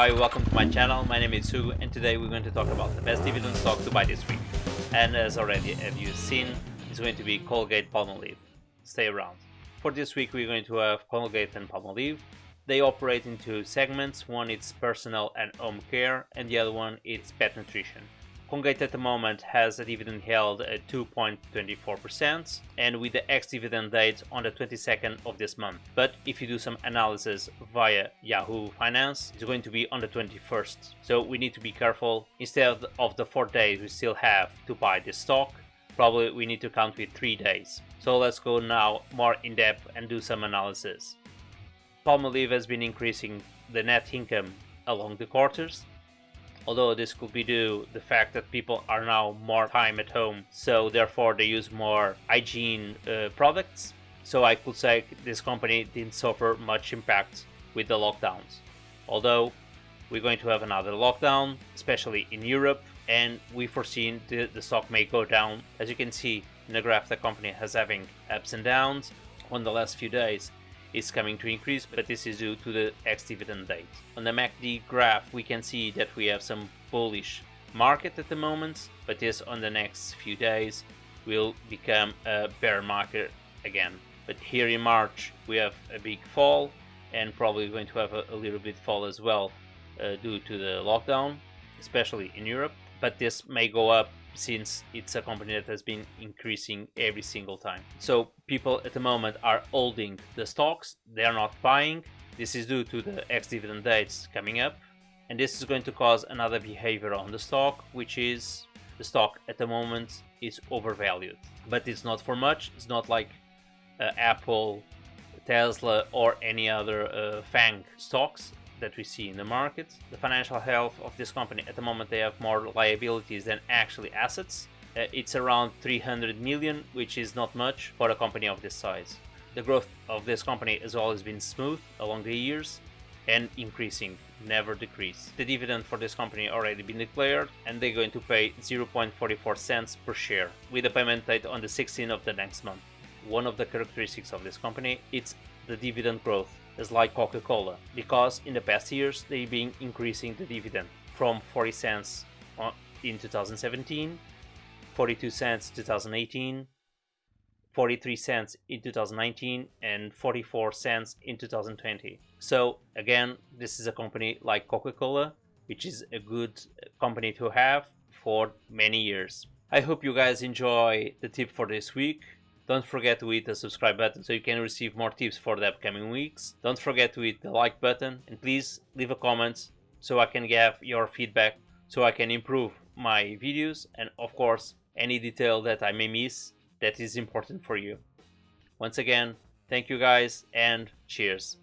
Hi, welcome to my channel. My name is Hugo, and today we're going to talk about the best dividend stock to buy this week. And as already have you seen, it's going to be Colgate-Palmolive. Stay around. For this week we're going to have Colgate and Palmolive. They operate in two segments. One is personal and home care, and the other one is pet nutrition. Colgate at the moment has a dividend yield at 2.24% and with the ex-dividend date on the 22nd of this month. But if you do some analysis via Yahoo Finance, it's going to be on the 21st. So we need to be careful. Instead of the 4 days we still have to buy this stock, probably we need to count with 3 days. So let's go now more in depth and do some analysis. Palmolive has been increasing the net income along the quarters. Although this could be due to the fact that people are now more time at home, so therefore they use more hygiene products. So I could say this company didn't suffer much impact with the lockdowns. Although we're going to have another lockdown, especially in Europe, and we foreseen the stock may go down. As you can see in the graph, the company has having ups and downs. On the last few days is coming to increase, but this is due to the ex-dividend date. On the MACD graph we can see that we have some bullish market at the moment, but this on the next few days will become a bear market again. But here in March we have a big fall, and probably going to have a little bit fall as well due to the lockdown, especially in Europe. But this may go up since it's a company that has been increasing every single time. So people at the moment are holding the stocks, they are not buying. This is due to the ex-dividend dates coming up, and this is going to cause another behavior on the stock, which is the stock at the moment is overvalued. But it's not for much. It's not like Apple, Tesla or any other FANG stocks that we see in the market. The financial health of this company at the moment, they have more liabilities than actually assets. It's around 300 million, which is not much for a company of this size. The growth of this company has always been smooth along the years and increasing, never decrease. The dividend for this company already been declared, and they're going to pay 0.44 cents per share with a payment date on the 16th of the next month. One of the characteristics of this company is the dividend growth, is like Coca-Cola, because in the past years they've been increasing the dividend from 40 cents in 2017, 42 cents 2018, 43 cents in 2019 and 44 cents in 2020. So again, this is a company like Coca-Cola, which is a good company to have for many years. I hope you guys enjoy the tip for this week. Don't forget to hit the subscribe button so you can receive more tips for the upcoming weeks. Don't forget to hit the like button, and please leave a comment so I can get your feedback, so I can improve my videos, and of course any detail that I may miss that is important for you. Once again, thank you guys and cheers.